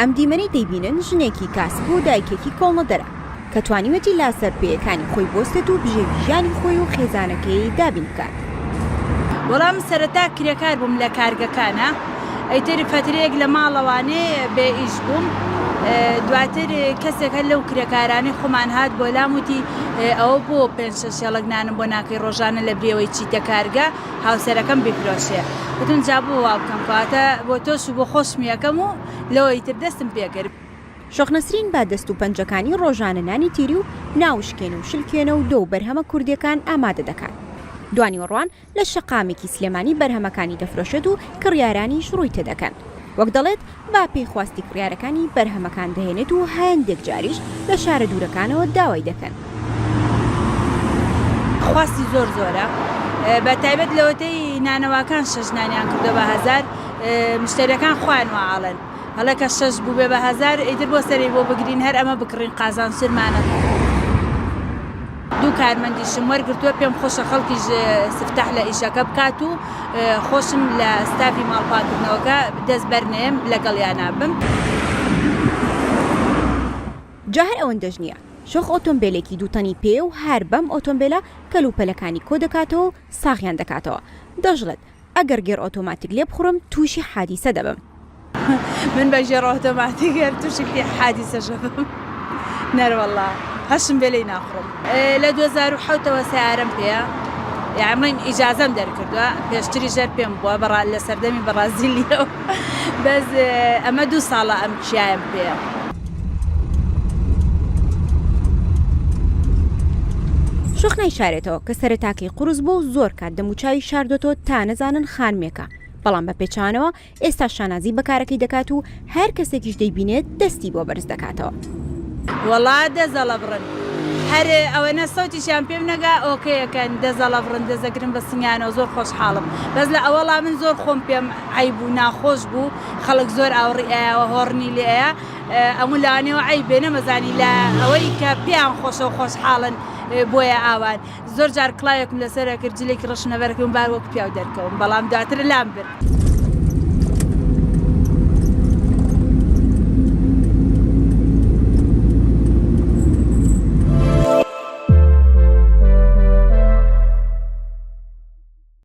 ئەم دیمەنەی دەیبینن ژنێکی کاسب و دایکێکی کۆڵنەدەرە کە توانیوەتی لاسەرپێیەکانی خۆی بۆستێت و بژێوی ژیانی خۆی و خێزانەکەی دابین بکات. وەڵام سەرەتا کرێکار بووم لە کارگەکانە، ئەیتر فترەیەک لە ماڵەوانێ بێ ئیش بووم. دواتر کەسێکە لەو کرێکارانی خۆمان هات بۆ لاموتی ئەوە بۆ 5-6 شێڵەک بۆ ناکەی ڕۆژانە لە برێەوەی چیتە کارگە هاوسەرەکەم بفرۆشێ. وتم جا بۆ وا بکەم کاتە بۆ تۆش و بۆ خۆشمیەکەم و لەوەی تر دەستم پێکرد. شۆخ نەسرین با دەست و پەنجەکانی ڕۆژانە نانی تیری و ناوشکێن و شلکێنە و دۆ بەرهەمە کوردیەکان ئامادە دەکات. دوانی وەڕوان لە شەقامێکی سلێمانی بەرهەمەکانی دەفرۆشێت و کڕیارانی شڕووی تێدەکەن. وەک دەڵێت با پێیخواستی کڕیارەکانی بەرهەمەکان دەهێنێت و هەندێک جاریش لە شارە دوورەکانەوە داوای دەکەن. خواستی زۆر زۆرە، بە تایبەت لەوەتەی نانەواکان شەژنانیان کردو بە هەزار، مشتەریەکان خوان وعاڵن هەڵە کە شەش بوو بێ بە هەزار ئیتر بۆ سەری بۆ بگرین هەر ئەمە بکڕین قازان سرمانە. دوو کارمەندیشم وەرگرتووە پێم خۆشە خەڵکیش سفتەح لە ئیشەکە بکات و خۆشم لە ستافی ماڵپاکردنەوەکە دەست بەرنێم لەگەڵیانە بم. جا هەر ئەوەندەش نییە، شۆخ ئۆتۆمبیلێکی دووتەنی پێ و هەر بەم ئۆتۆمبیلە کەلوپەلەکانی کۆ دەکاتەوە ساغیان دەکاتەوە. دەژڵێت ئەگەر گێر ئۆتۆماتیک لێ بخڕم تووشی حادیسە دەبم. من بە ژێر ئۆتۆماتیکەر تووشی حادیسەش دەبم. نەروەڵڵا هەشم بێ لێی ناخڕم. لە 2007ەوە سیارەم پێە، یاعمڵین ئیجازەم دەرکردووە، پێشتری ژەر پێم بووە لە سەردەمی بەرازیلیەوە، بەس ئەمە 2 ساڵە ئەم کشایەم پێە. شۆخ نایشارێتەوە کە سەرەتاکەی قورس بۆ زۆر کات دەموچاوی شاردۆتەوە تا نەزانن خانمێکە، بەڵام بە پێچانەوە ئێستا شانازی بەکارەکەی دەکات و هەر کەسێکیش دەیبینێت دەستی بۆ بەرز دەکاتەوە. وەڵا دەزەڵە بڕن، هەر ئەوەنە سەوتیشیان پێم نەگا ئۆکەیەکەن دەزەڵە بڕن دەزەگرن بە سنگانەوە زۆر خۆشحاڵم. بەس لە ئەوەڵا من زۆر خۆم پێم عیب و ناخۆش بوو، خەڵک زۆر ئاوڕی ئەوە هۆڕنی لێەیە ئەموو لەوانەوە عیبێ نەمەزانی لە ئەوەی کە پێیان خۆشە و خۆشحاڵن بۆیە ئاوان. زۆر جار کڵایەکم لەسەرە کرد جلێکی ڕەشنەبەرەکەم بار وەک پیاو دەرکەوم، بەڵام دواتر لام برد.